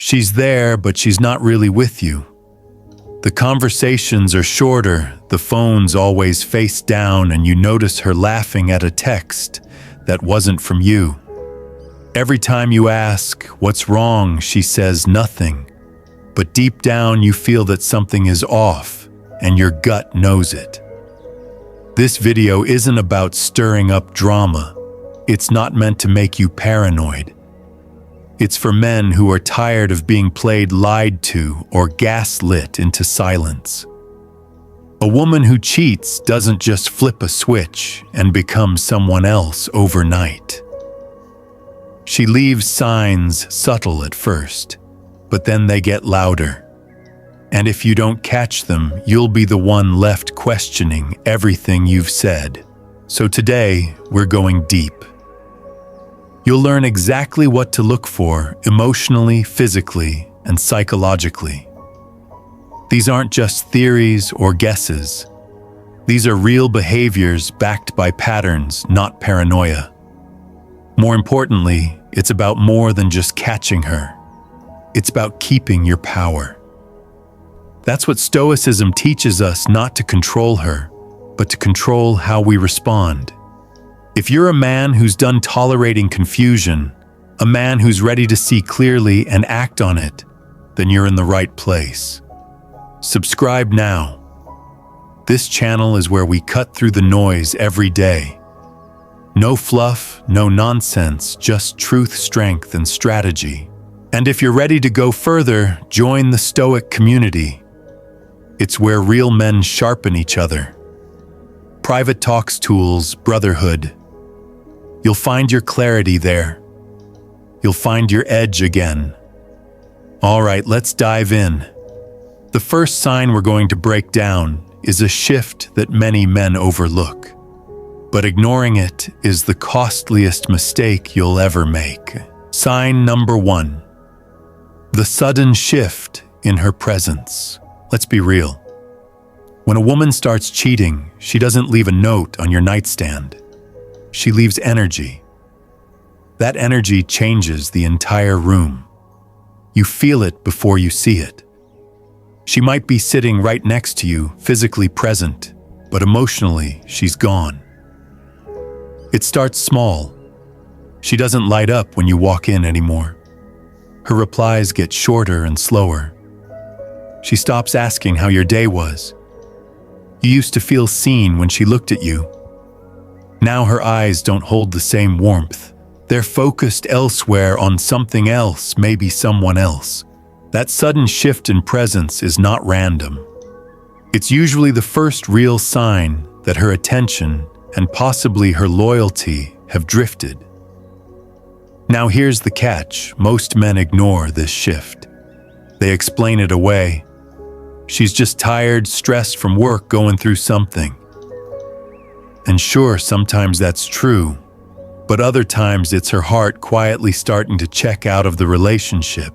She's there, but she's not really with you. The conversations are shorter, the phone's always face down, and you notice her laughing at a text that wasn't from you. Every time you ask, "What's wrong?" she says nothing. But deep down you feel that something is off, and your gut knows it. This video isn't about stirring up drama. It's not meant to make you paranoid. It's for men who are tired of being played lied to or gaslit into silence. A woman who cheats doesn't just flip a switch and become someone else overnight. She leaves signs subtle at first, but then they get louder. And if you don't catch them, you'll be the one left questioning everything you've said. So today, we're going deep. You'll learn exactly what to look for emotionally, physically, and psychologically. These aren't just theories or guesses. These are real behaviors backed by patterns, not paranoia. More importantly, it's about more than just catching her. It's about keeping your power. That's what Stoicism teaches us, not to control her, but to control how we respond. If you're a man who's done tolerating confusion, a man who's ready to see clearly and act on it, then you're in the right place. Subscribe now. This channel is where we cut through the noise every day. No fluff, no nonsense, just truth, strength, and strategy. And if you're ready to go further, join the Stoic community. It's where real men sharpen each other. Private talks, tools, brotherhood. You'll find your clarity there. You'll find your edge again. All right, let's dive in. The first sign we're going to break down is a shift that many men overlook. But ignoring it is the costliest mistake you'll ever make. Sign number 1. The sudden shift in her presence. Let's be real. When a woman starts cheating, she doesn't leave a note on your nightstand. She leaves energy. That energy changes the entire room. You feel it before you see it. She might be sitting right next to you, physically present, but emotionally, she's gone. It starts small. She doesn't light up when you walk in anymore. Her replies get shorter and slower. She stops asking how your day was. You used to feel seen when she looked at you. Now her eyes don't hold the same warmth. They're focused elsewhere on something else, maybe someone else. That sudden shift in presence is not random. It's usually the first real sign that her attention and possibly her loyalty have drifted. Now here's the catch. Most men ignore this shift. They explain it away. She's just tired, stressed from work, going through something. And sure, sometimes that's true, but other times it's her heart quietly starting to check out of the relationship.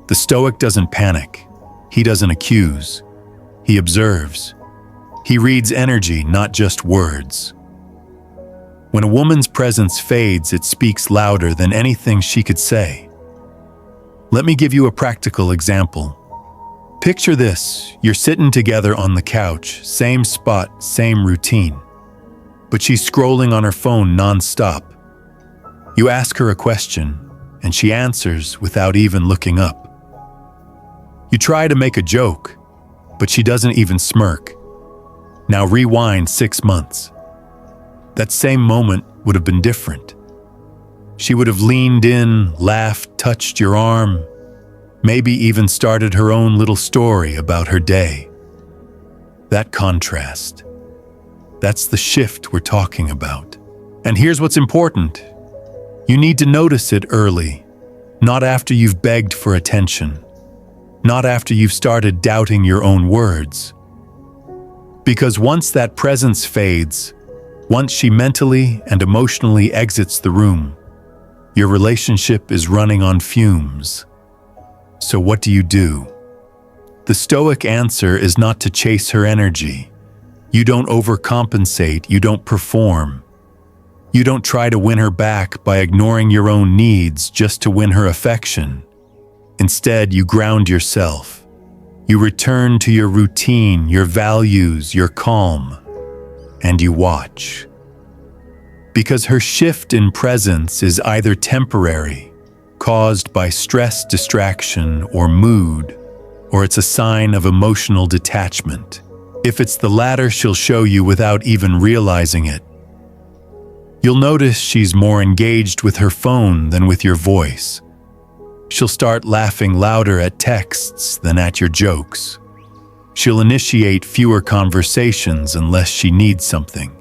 The Stoic doesn't panic. He doesn't accuse. He observes. He reads energy, not just words. When a woman's presence fades, it speaks louder than anything she could say. Let me give you a practical example. Picture this. You're sitting together on the couch, same spot, same routine. But she's scrolling on her phone non-stop. You ask her a question, and she answers without even looking up. You try to make a joke, but she doesn't even smirk. Now rewind 6 months. That same moment would have been different. She would have leaned in, laughed, touched your arm, maybe even started her own little story about her day. That contrast. That's the shift we're talking about. And here's what's important. You need to notice it early, not after you've begged for attention, not after you've started doubting your own words. Because once that presence fades, once she mentally and emotionally exits the room, your relationship is running on fumes. So what do? The Stoic answer is not to chase her energy. You don't overcompensate, you don't perform. You don't try to win her back by ignoring your own needs just to win her affection. Instead, you ground yourself. You return to your routine, your values, your calm, and you watch. Because her shift in presence is either temporary, caused by stress, distraction, or mood, or it's a sign of emotional detachment. If it's the latter, she'll show you without even realizing it. You'll notice she's more engaged with her phone than with your voice. She'll start laughing louder at texts than at your jokes. She'll initiate fewer conversations unless she needs something.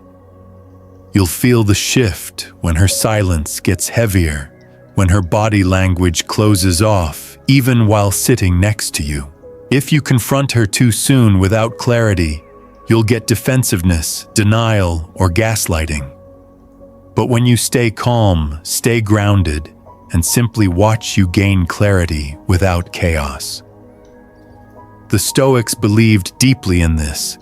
You'll feel the shift when her silence gets heavier, when her body language closes off, even while sitting next to you. If you confront her too soon without clarity, you'll get defensiveness, denial, or gaslighting. But when you stay calm, stay grounded, and simply watch you gain clarity without chaos. The Stoics believed deeply in this.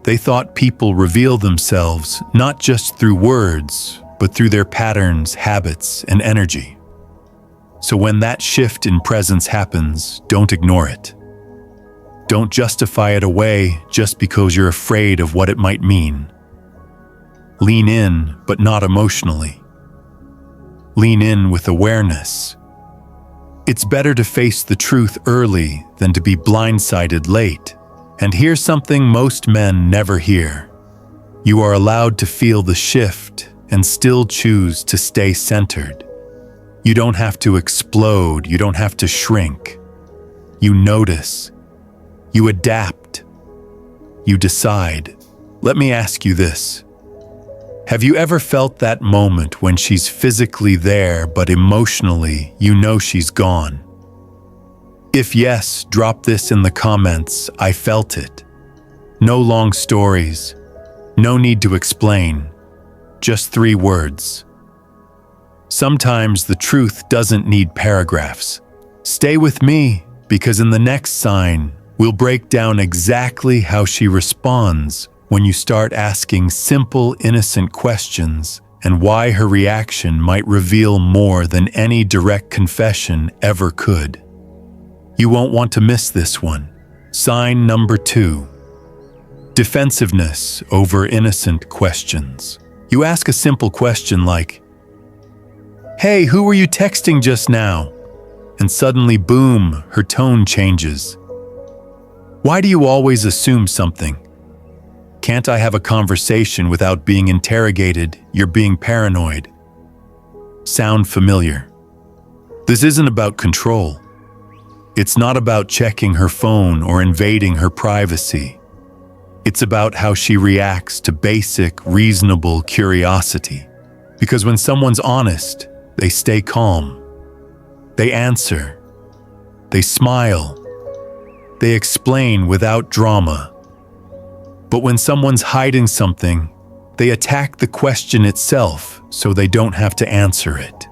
They thought people reveal themselves not just through words, but through their patterns, habits, and energy. So when that shift in presence happens, don't ignore it. Don't justify it away just because you're afraid of what it might mean. Lean in, but not emotionally. Lean in with awareness. It's better to face the truth early than to be blindsided late. And here's something most men never hear. You are allowed to feel the shift and still choose to stay centered. You don't have to explode, you don't have to shrink. You notice. You adapt. You decide. Let me ask you this. Have you ever felt that moment when she's physically there, but emotionally you know she's gone? If yes, drop this in the comments. I felt it. No long stories. No need to explain. Just 3 words. Sometimes the truth doesn't need paragraphs. Stay with me, because in the next sign, we'll break down exactly how she responds when you start asking simple, innocent questions and why her reaction might reveal more than any direct confession ever could. You won't want to miss this one. Sign number 2. Defensiveness over innocent questions. You ask a simple question like, "Hey, who were you texting just now?" And suddenly, boom, her tone changes. Why do you always assume something? Can't I have a conversation without being interrogated? You're being paranoid. Sound familiar? This isn't about control. It's not about checking her phone or invading her privacy. It's about how she reacts to basic, reasonable curiosity. Because when someone's honest, they stay calm. They answer. They smile. They explain without drama. But when someone's hiding something, they attack the question itself so they don't have to answer it.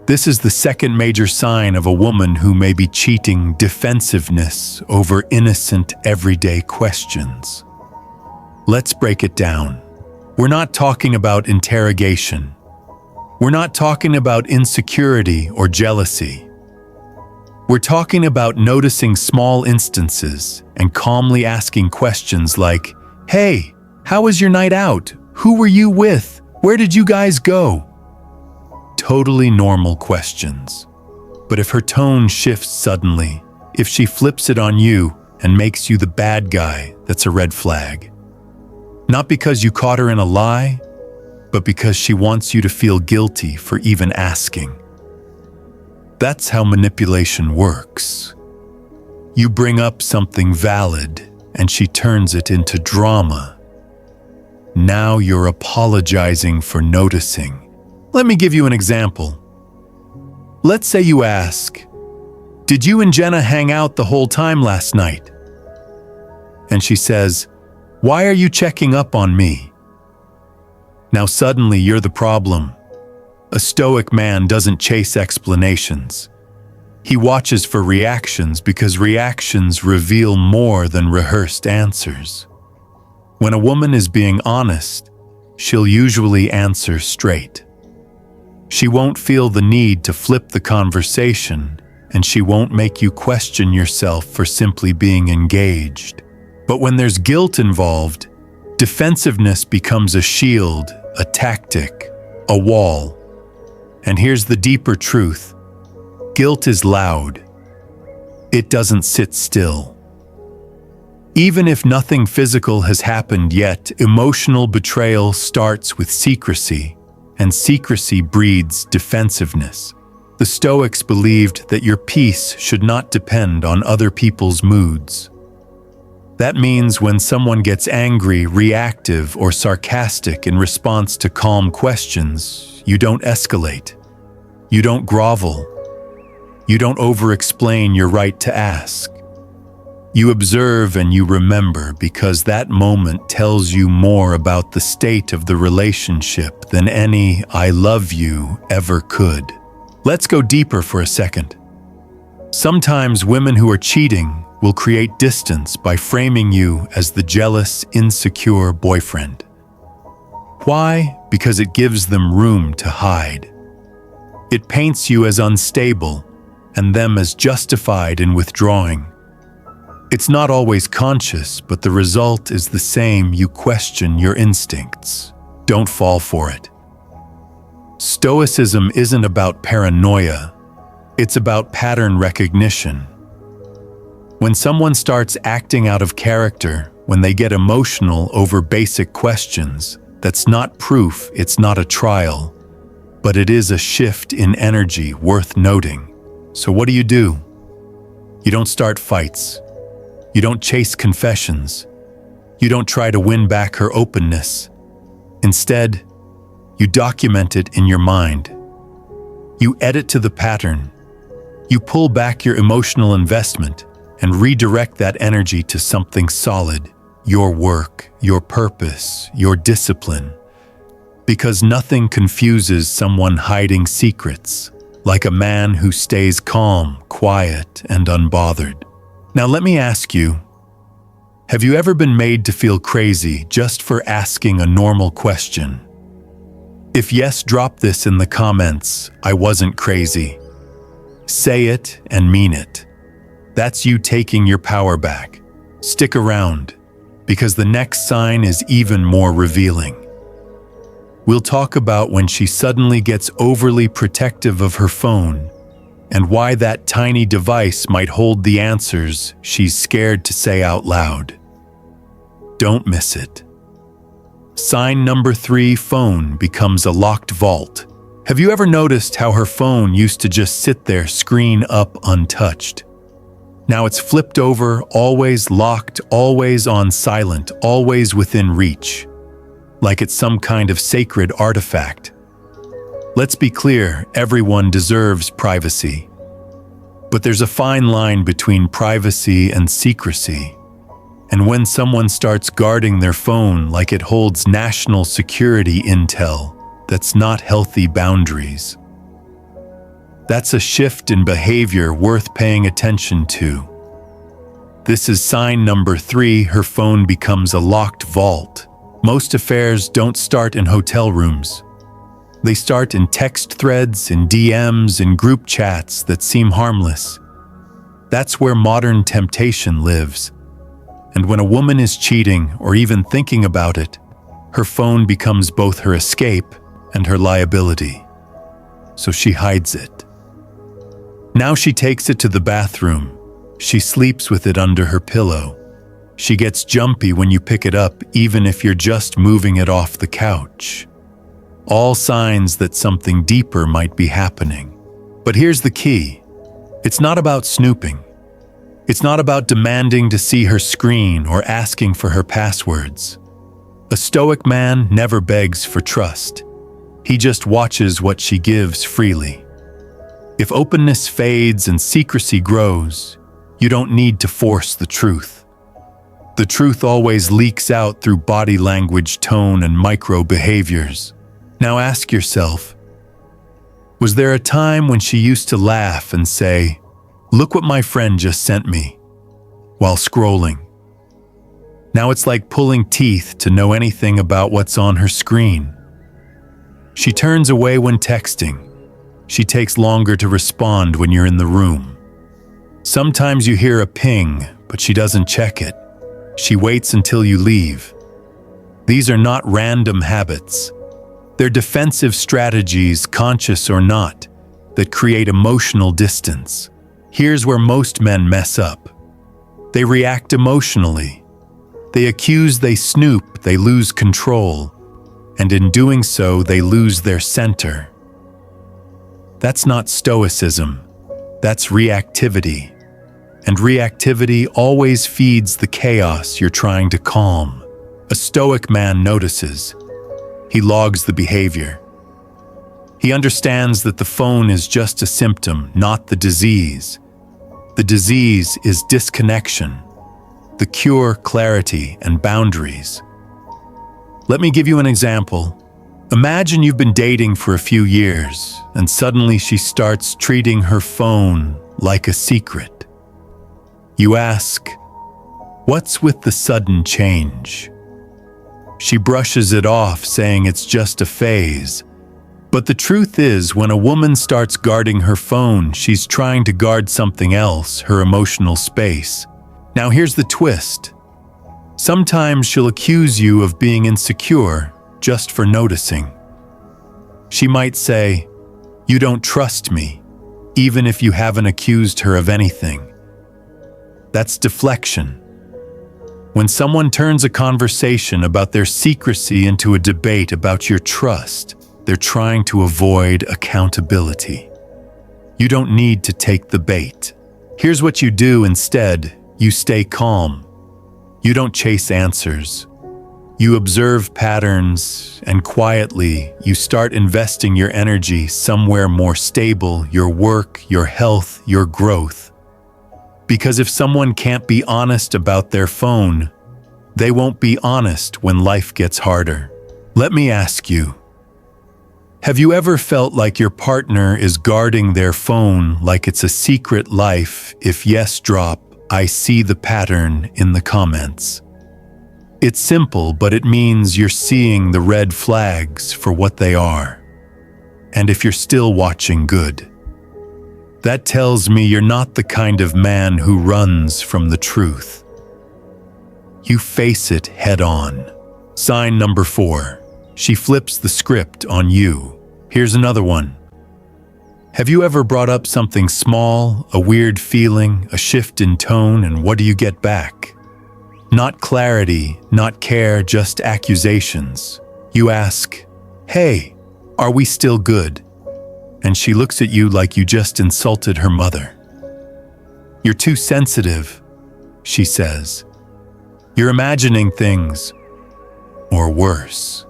This is the second major sign of a woman who may be cheating defensiveness over innocent, everyday questions. Let's break it down. We're not talking about interrogation. We're not talking about insecurity or jealousy. We're talking about noticing small instances and calmly asking questions like, "Hey, how was your night out? Who were you with? Where did you guys go?" Totally normal questions. But if her tone shifts suddenly, if she flips it on you and makes you the bad guy, that's a red flag. Not because you caught her in a lie, but because she wants you to feel guilty for even asking. That's how manipulation works. You bring up something valid, and she turns it into drama. Now you're apologizing for noticing. Let me give you an example. Let's say you ask, "Did you and Jenna hang out the whole time last night?" And she says, "Why are you checking up on me?" Now suddenly you're the problem. A stoic man doesn't chase explanations. He watches for reactions because reactions reveal more than rehearsed answers. When a woman is being honest, she'll usually answer straight. She won't feel the need to flip the conversation and she won't make you question yourself for simply being engaged. But when there's guilt involved, defensiveness becomes a shield, a tactic, a wall. And here's the deeper truth. Guilt is loud. It doesn't sit still. Even if nothing physical has happened yet, emotional betrayal starts with secrecy, and secrecy breeds defensiveness. The Stoics believed that your peace should not depend on other people's moods. That means when someone gets angry, reactive, or sarcastic in response to calm questions, you don't escalate. You don't grovel. You don't over-explain your right to ask. You observe and you remember, because that moment tells you more about the state of the relationship than any "I love you" ever could. Let's go deeper for a second. Sometimes women who are cheating will create distance by framing you as the jealous, insecure boyfriend. Why? Because it gives them room to hide. It paints you as unstable and them as justified in withdrawing. It's not always conscious, but the result is the same. You question your instincts. Don't fall for it. Stoicism isn't about paranoia. It's about pattern recognition. When someone starts acting out of character, when they get emotional over basic questions, that's not proof, it's not a trial, but it is a shift in energy worth noting. So what do? You don't start fights. You don't chase confessions. You don't try to win back her openness. Instead, you document it in your mind. You edit to the pattern. You pull back your emotional investment and redirect that energy to something solid, your work, your purpose, your discipline. Because nothing confuses someone hiding secrets like a man who stays calm, quiet, and unbothered. Now let me ask you, have you ever been made to feel crazy just for asking a normal question? If yes, drop this in the comments. I wasn't crazy. Say it and mean it. That's you taking your power back. Stick around, because the next sign is even more revealing. We'll talk about when she suddenly gets overly protective of her phone and why that tiny device might hold the answers she's scared to say out loud. Don't miss it. Sign number 3, phone becomes a locked vault. Have you ever noticed how her phone used to just sit there, screen up, untouched? Now it's flipped over, always locked, always on silent, always within reach, like it's some kind of sacred artifact. Let's be clear, everyone deserves privacy. But there's a fine line between privacy and secrecy. And when someone starts guarding their phone like it holds national security intel, that's not healthy boundaries. That's a shift in behavior worth paying attention to. This is sign number 3, her phone becomes a locked vault. Most affairs don't start in hotel rooms. They start in text threads, in DMs, in group chats that seem harmless. That's where modern temptation lives. And when a woman is cheating or even thinking about it, her phone becomes both her escape and her liability. So she hides it. Now she takes it to the bathroom. She sleeps with it under her pillow. She gets jumpy when you pick it up, even if you're just moving it off the couch. All signs that something deeper might be happening. But here's the key. It's not about snooping. It's not about demanding to see her screen or asking for her passwords. A stoic man never begs for trust. He just watches what she gives freely. If openness fades and secrecy grows, you don't need to force the truth. The truth always leaks out through body language, tone, and micro behaviors. Now ask yourself, was there a time when she used to laugh and say, "Look what my friend just sent me," while scrolling? Now it's like pulling teeth to know anything about what's on her screen. She turns away when texting. She takes longer to respond when you're in the room. Sometimes you hear a ping, but she doesn't check it. She waits until you leave. These are not random habits. They're defensive strategies, conscious or not, that create emotional distance. Here's where most men mess up. They react emotionally. They accuse, they snoop, they lose control, and in doing so, they lose their center. That's not stoicism. That's reactivity. And reactivity always feeds the chaos you're trying to calm. A stoic man notices. He logs the behavior. He understands that the phone is just a symptom, not the disease. The disease is disconnection. The cure, clarity and boundaries. Let me give you an example. Imagine you've been dating for a few years, and suddenly she starts treating her phone like a secret. You ask, "What's with the sudden change?" She brushes it off, saying it's just a phase. But the truth is, when a woman starts guarding her phone, she's trying to guard something else, her emotional space. Now here's the twist. Sometimes she'll accuse you of being insecure just for noticing. She might say, "You don't trust me," even if you haven't accused her of anything. That's deflection. When someone turns a conversation about their secrecy into a debate about your trust, they're trying to avoid accountability. You don't need to take the bait. Here's what you do instead. You stay calm. You don't chase answers. You observe patterns, and quietly, you start investing your energy somewhere more stable, your work, your health, your growth. Because if someone can't be honest about their phone, they won't be honest when life gets harder. Let me ask you, have you ever felt like your partner is guarding their phone like it's a secret life? If yes, drop, "I see the pattern" in the comments. It's simple, but it means you're seeing the red flags for what they are. And if you're still watching, good. That tells me you're not the kind of man who runs from the truth. You face it head on. Sign number 4. She flips the script on you. Here's another one. Have you ever brought up something small, a weird feeling, a shift in tone, and what do you get back? Not clarity, not care, just accusations. You ask, "Hey, are we still good?" And she looks at you like you just insulted her mother. "You're too sensitive," she says. "You're imagining things," or worse.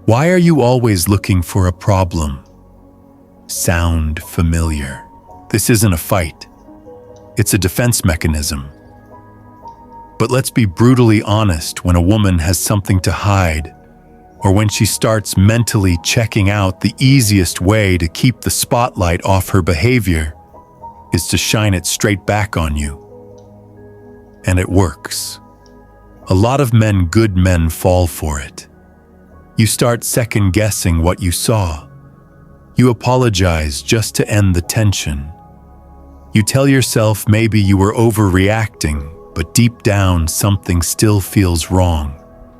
"Why are you always looking for a problem?" Sound familiar? This isn't a fight. It's a defense mechanism. But let's be brutally honest, when a woman has something to hide, or when she starts mentally checking out, the easiest way to keep the spotlight off her behavior is to shine it straight back on you. And it works. A lot of men, good men, fall for it. You start second-guessing what you saw. You apologize just to end the tension. You tell yourself maybe you were overreacting, but deep down something still feels wrong.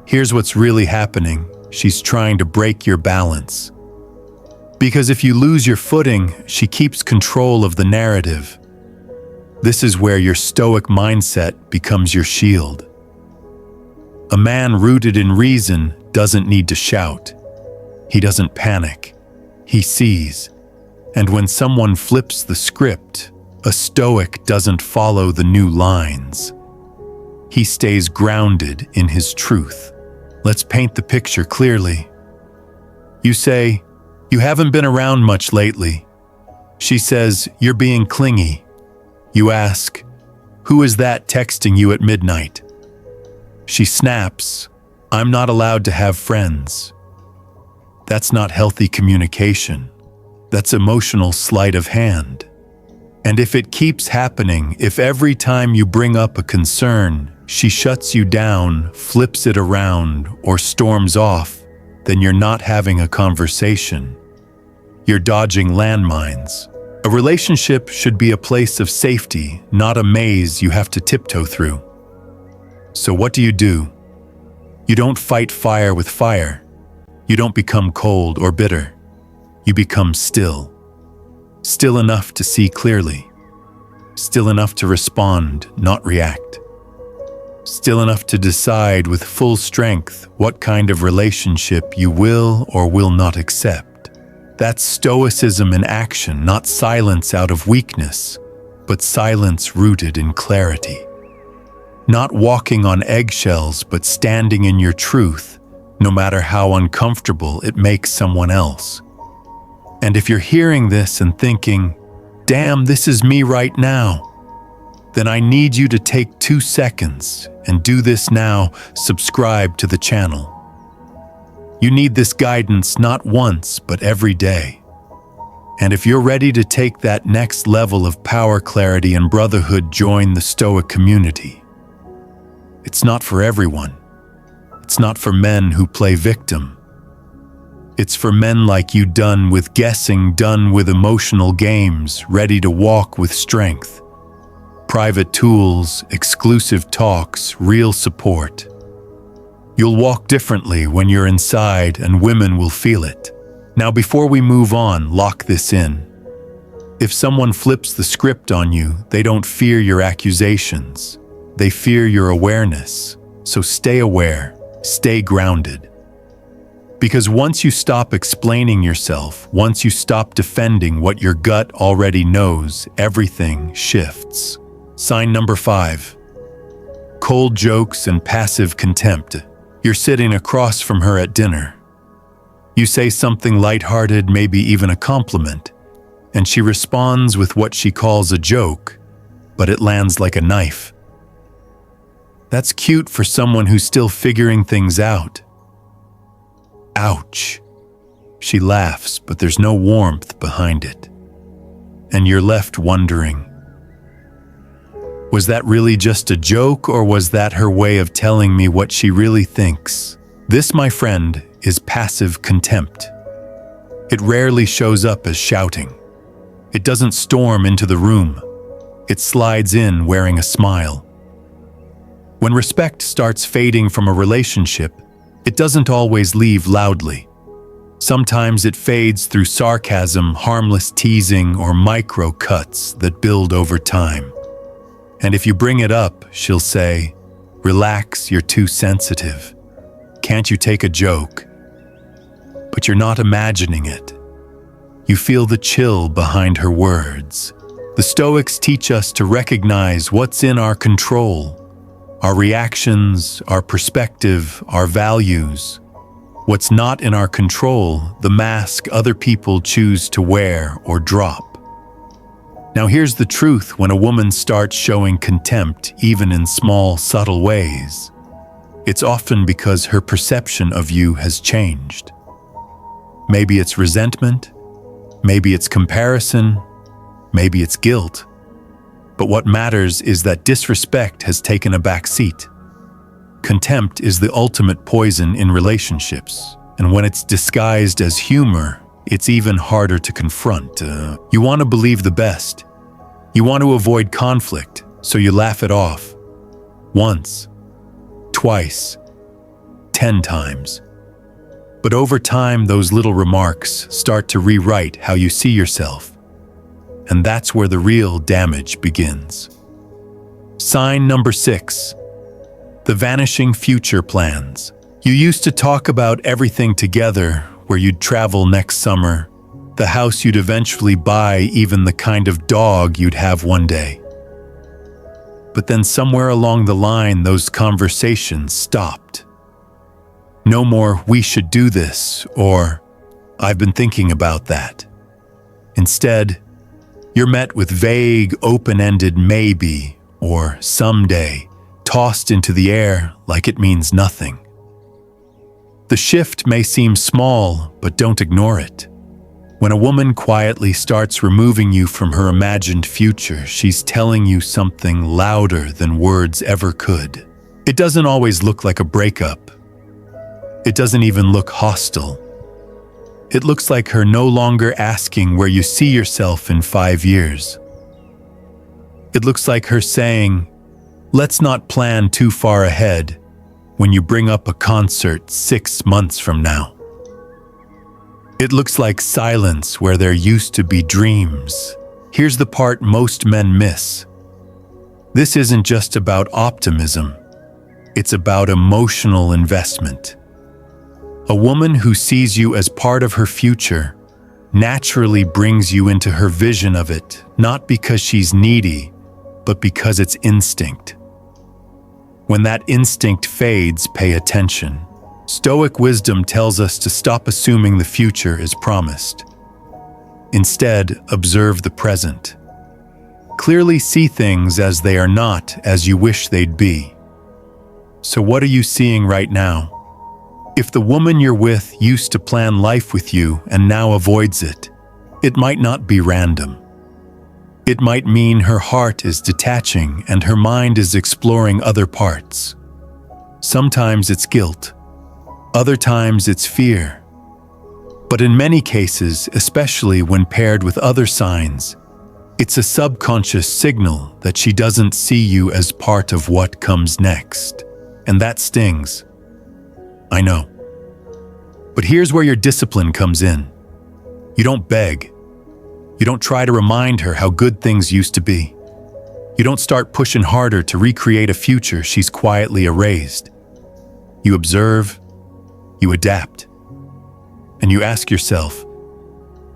Here's what's really happening. She's trying to break your balance. Because if you lose your footing, she keeps control of the narrative. This is where your stoic mindset becomes your shield. A man rooted in reason doesn't need to shout. He doesn't panic. He sees. And when someone flips the script, a stoic doesn't follow the new lines. He stays grounded in his truth. Let's paint the picture clearly. You say, "You haven't been around much lately." She says, "You're being clingy." You ask, "Who is that texting you at midnight?" She snaps, "I'm not allowed to have friends." That's not healthy communication. That's emotional sleight of hand. And if it keeps happening, if every time you bring up a concern, she shuts you down, flips it around, or storms off, then you're not having a conversation. You're dodging landmines. A relationship should be a place of safety, not a maze you have to tiptoe through. So what do? You don't fight fire with fire. You don't become cold or bitter. You become still. Still enough to see clearly. Still enough to respond, not react. Still enough to decide with full strength what kind of relationship you will or will not accept. That's stoicism in action, not silence out of weakness, but silence rooted in clarity. Not walking on eggshells, but standing in your truth, no matter how uncomfortable it makes someone else. And if you're hearing this and thinking, "Damn, this is me right now," then I need you to take 2 seconds and do this now. Subscribe to the channel. You need this guidance not once, but every day. And if you're ready to take that next level of power, clarity, and brotherhood, join the Stoic community. It's not for everyone. It's not for men who play victim. It's for men like you, done with guessing, done with emotional games, ready to walk with strength. Private tools, exclusive talks, real support. You'll walk differently when you're inside, and women will feel it. Now, before we move on, lock this in. If someone flips the script on you, they don't fear your accusations. They fear your awareness. So stay aware, stay grounded. Because once you stop explaining yourself, once you stop defending what your gut already knows, everything shifts. Sign number 5. Cold jokes and passive contempt. You're sitting across from her at dinner. You say something lighthearted, maybe even a compliment, and she responds with what she calls a joke, but it lands like a knife. That's cute for someone who's still figuring things out. Ouch. She laughs, but there's no warmth behind it. And you're left wondering, was that really just a joke, or was that her way of telling me what she really thinks? This, my friend, is passive contempt. It rarely shows up as shouting. It doesn't storm into the room. It slides in wearing a smile. When respect starts fading from a relationship, it doesn't always leave loudly. Sometimes it fades through sarcasm, harmless teasing, or micro cuts that build over time. And if you bring it up, she'll say, "Relax, you're too sensitive. Can't you take a joke?" But you're not imagining it. You feel the chill behind her words. The Stoics teach us to recognize what's in our control. Our reactions, our perspective, our values. What's not in our control, the mask other people choose to wear or drop. Now here's the truth: when a woman starts showing contempt, even in small, subtle ways, it's often because her perception of you has changed. Maybe it's resentment, maybe it's comparison, maybe it's guilt. But what matters is that disrespect has taken a back seat. Contempt is the ultimate poison in relationships, and when it's disguised as humor, it's even harder to confront. You want to believe the best. You want to avoid conflict, so you laugh it off. Once, twice, 10 times. But over time, those little remarks start to rewrite how you see yourself. And that's where the real damage begins. Sign number 6. The vanishing future plans. You used to talk about everything together, where you'd travel next summer, the house you'd eventually buy, even the kind of dog you'd have one day. But then somewhere along the line, those conversations stopped. No more, "We should do this," or "I've been thinking about that." Instead, you're met with vague, open-ended maybe or someday, tossed into the air like it means nothing. The shift may seem small, but don't ignore it. When a woman quietly starts removing you from her imagined future, she's telling you something louder than words ever could. It doesn't always look like a breakup. It doesn't even look hostile. It looks like her no longer asking where you see yourself in 5 years. It looks like her saying, "Let's not plan too far ahead when you bring up a concert 6 months from now." It looks like silence where there used to be dreams. Here's the part most men miss. This isn't just about optimism. It's about emotional investment. A woman who sees you as part of her future naturally brings you into her vision of it, not because she's needy, but because it's instinct. When that instinct fades, pay attention. Stoic wisdom tells us to stop assuming the future is promised. Instead, observe the present. Clearly see things as they are not as you wish they'd be. So what are you seeing right now? If the woman you're with used to plan life with you and now avoids it, it might not be random. It might mean her heart is detaching and her mind is exploring other parts. Sometimes it's guilt. Other times it's fear. But in many cases, especially when paired with other signs, it's a subconscious signal that she doesn't see you as part of what comes next. And that stings. I know. But here's where your discipline comes in. You don't beg. You don't try to remind her how good things used to be. You don't start pushing harder to recreate a future she's quietly erased. You observe, you adapt, and you ask yourself,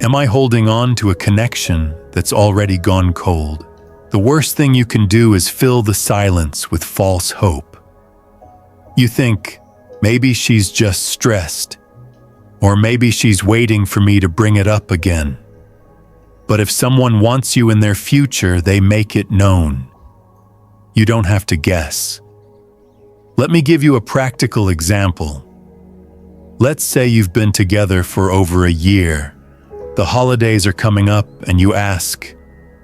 am I holding on to a connection that's already gone cold? The worst thing you can do is fill the silence with false hope. You think, maybe she's just stressed, or maybe she's waiting for me to bring it up again. But if someone wants you in their future, they make it known. You don't have to guess. Let me give you a practical example. Let's say you've been together for over a year. The holidays are coming up and you ask,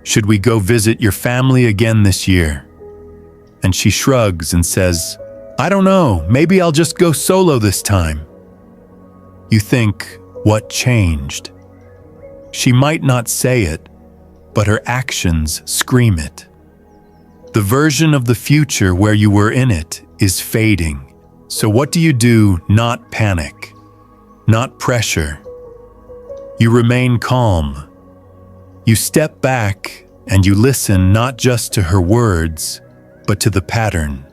should we go visit your family again this year? And she shrugs and says, I don't know, maybe I'll just go solo this time. You think, what changed? She might not say it, but her actions scream it. The version of the future where you were in it is fading. So what do? Not panic, not pressure. You remain calm. You step back and you listen not just to her words, but to the pattern.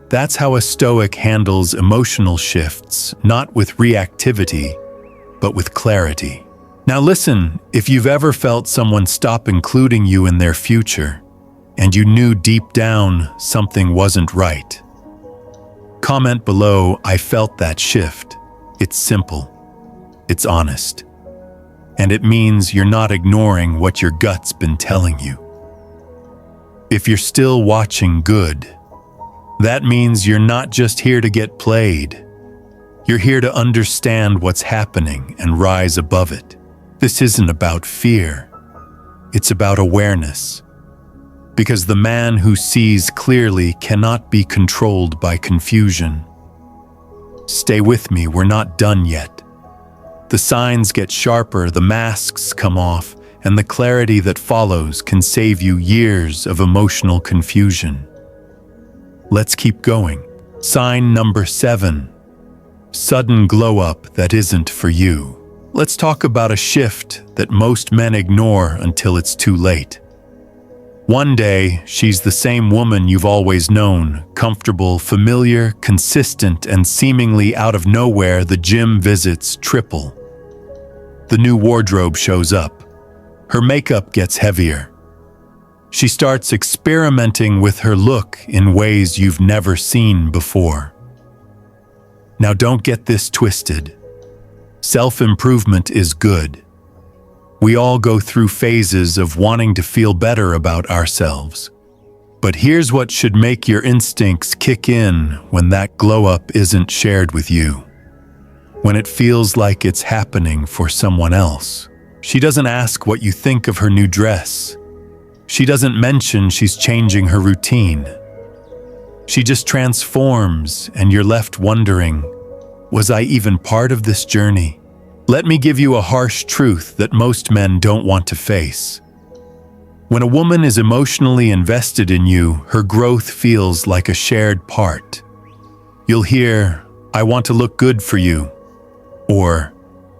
That's how a Stoic handles emotional shifts, not with reactivity, but with clarity. Now listen, if you've ever felt someone stop including you in their future, and you knew deep down something wasn't right, comment below, I felt that shift. It's simple. It's honest. And it means you're not ignoring what your gut's been telling you. If you're still watching, good. That means you're not just here to get played. You're here to understand what's happening and rise above it. This isn't about fear. It's about awareness. Because the man who sees clearly cannot be controlled by confusion. Stay with me, we're not done yet. The signs get sharper, the masks come off, and the clarity that follows can save you years of emotional confusion. Let's keep going. Sign number 7. Sudden glow-up that isn't for you. Let's talk about a shift that most men ignore until it's too late. One day, she's the same woman you've always known, comfortable, familiar, consistent, and seemingly out of nowhere, the gym visits triple. The new wardrobe shows up. Her makeup gets heavier. She starts experimenting with her look in ways you've never seen before. Now don't get this twisted. Self-improvement is good. We all go through phases of wanting to feel better about ourselves. But here's what should make your instincts kick in when that glow-up isn't shared with you. When it feels like it's happening for someone else. She doesn't ask what you think of her new dress. She doesn't mention she's changing her routine. She just transforms, and you're left wondering, was I even part of this journey? Let me give you a harsh truth that most men don't want to face. When a woman is emotionally invested in you, her growth feels like a shared part. You'll hear, "I want to look good for you," or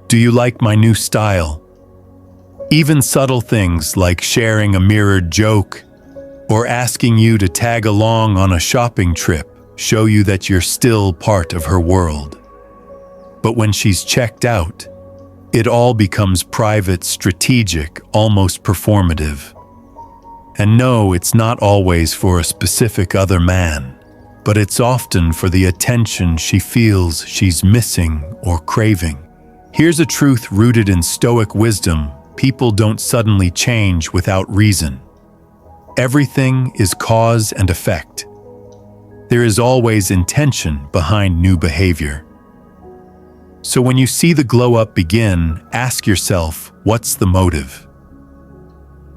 "Do you like my new style?" Even subtle things like sharing a mirrored joke or asking you to tag along on a shopping trip show you that you're still part of her world. But when she's checked out, it all becomes private, strategic, almost performative. And no, it's not always for a specific other man, but it's often for the attention she feels she's missing or craving. Here's a truth rooted in Stoic wisdom: people don't suddenly change without reason. Everything is cause and effect. There is always intention behind new behavior. So when you see the glow-up begin, ask yourself, what's the motive?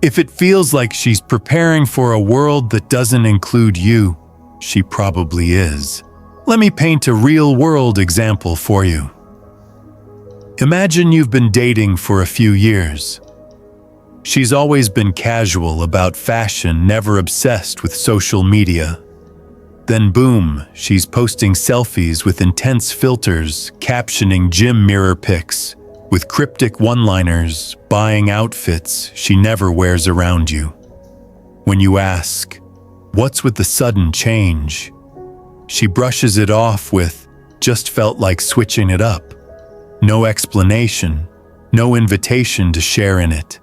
If it feels like she's preparing for a world that doesn't include you, she probably is. Let me paint a real-world example for you. Imagine you've been dating for a few years. She's always been casual about fashion, never obsessed with social media. Then boom, she's posting selfies with intense filters, captioning gym mirror pics, with cryptic one-liners, buying outfits she never wears around you. When you ask, "What's with the sudden change?" she brushes it off with, "Just felt like switching it up." No explanation, no invitation to share in it.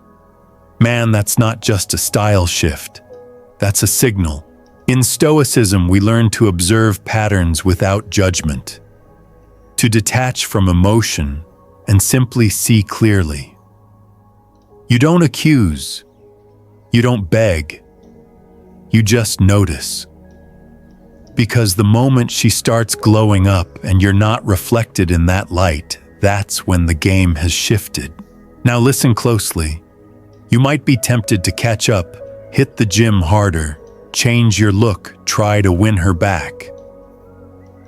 Man, that's not just a style shift. That's a signal. In Stoicism, we learn to observe patterns without judgment, to detach from emotion and simply see clearly. You don't accuse, you don't beg, you just notice. Because the moment she starts glowing up and you're not reflected in that light, that's when the game has shifted. Now listen closely. You might be tempted to catch up, hit the gym harder, change your look, try to win her back.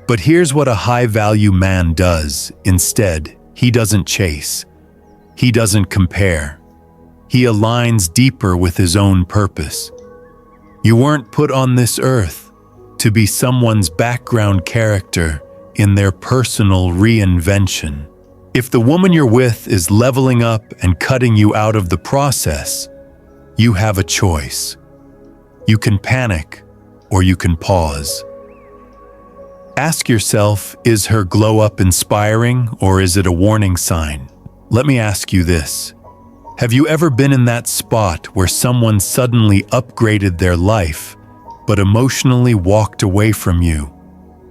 But here's what a high-value man does. Instead, he doesn't chase. He doesn't compare. He aligns deeper with his own purpose. You weren't put on this earth to be someone's background character in their personal reinvention. If the woman you're with is leveling up and cutting you out of the process, you have a choice. You can panic, or you can pause. Ask yourself, is her glow-up inspiring, or is it a warning sign? Let me ask you this. Have you ever been in that spot where someone suddenly upgraded their life, but emotionally walked away from you?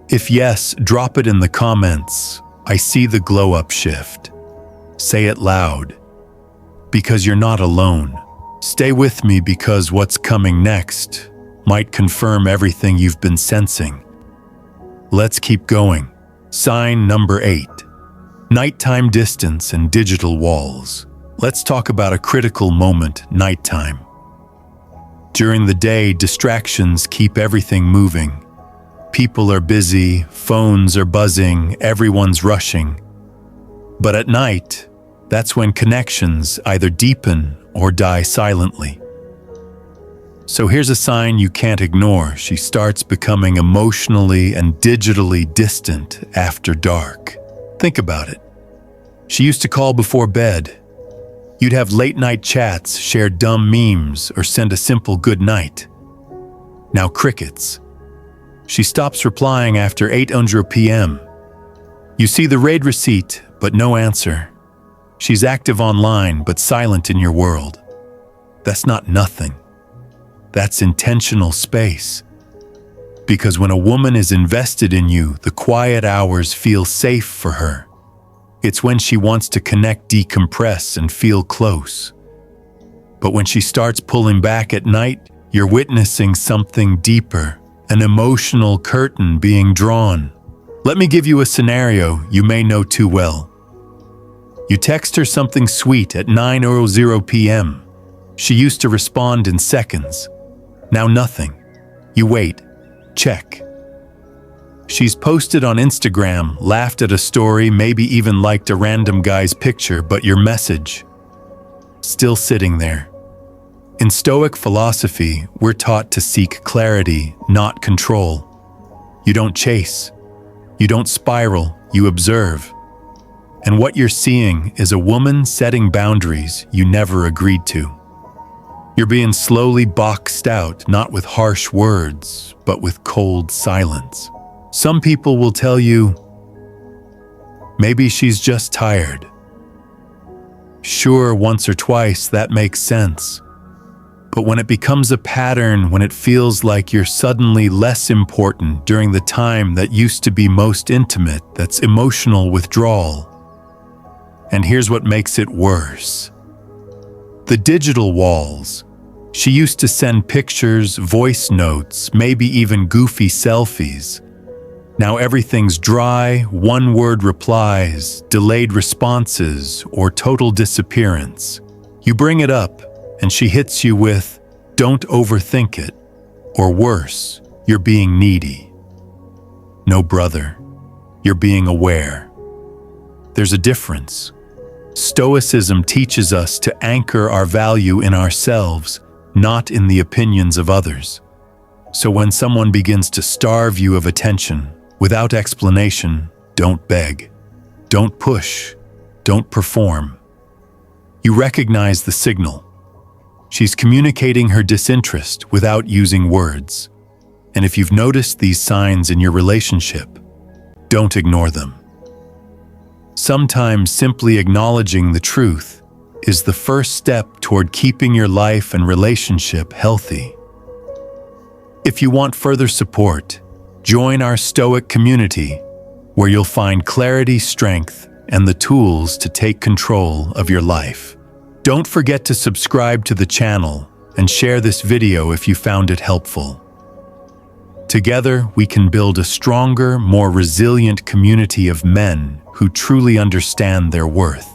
If yes, drop it in the comments. I see the glow-up shift. Say it loud. Because you're not alone. Stay with me because what's coming next might confirm everything you've been sensing. Let's keep going. Sign number 8. Nighttime distance and digital walls. Let's talk about a critical moment, nighttime. During the day, distractions keep everything moving. People are busy, phones are buzzing, everyone's rushing. But at night, that's when connections either deepen or die silently. So here's a sign you can't ignore. She starts becoming emotionally and digitally distant after dark. Think about it. She used to call before bed. You'd have late-night chats, share dumb memes, or send a simple good night. Now crickets. She stops replying after 8:00 p.m. You see the raid receipt, but no answer. She's active online, but silent in your world. That's not nothing. That's intentional space. Because when a woman is invested in you, the quiet hours feel safe for her. It's when she wants to connect, decompress, and feel close. But when she starts pulling back at night, you're witnessing something deeper. An emotional curtain being drawn. Let me give you a scenario you may know too well. You text her something sweet at 9:00 p.m. She used to respond in seconds. Now nothing. You wait. Check. She's posted on Instagram, laughed at a story, maybe even liked a random guy's picture, but your message, still sitting there. In Stoic philosophy, we're taught to seek clarity, not control. You don't chase. You don't spiral, you observe. And what you're seeing is a woman setting boundaries you never agreed to. You're being slowly boxed out, not with harsh words, but with cold silence. Some people will tell you, maybe she's just tired. Sure, once or twice that makes sense. But when it becomes a pattern, when it feels like you're suddenly less important during the time that used to be most intimate, that's emotional withdrawal. And here's what makes it worse. The digital walls. She used to send pictures, voice notes, maybe even goofy selfies. Now everything's dry, one-word replies, delayed responses, or total disappearance. You bring it up, and she hits you with, "Don't overthink it," or worse, "You're being needy." No, brother, you're being aware. There's a difference. Stoicism teaches us to anchor our value in ourselves, not in the opinions of others. So when someone begins to starve you of attention, without explanation, don't beg, don't push, don't perform. You recognize the signal. She's communicating her disinterest without using words. And if you've noticed these signs in your relationship, don't ignore them. Sometimes simply acknowledging the truth is the first step toward keeping your life and relationship healthy. If you want further support, join our Stoic community, where you'll find clarity, strength, and the tools to take control of your life. Don't forget to subscribe to the channel and share this video if you found it helpful. Together, we can build a stronger, more resilient community of men who truly understand their worth.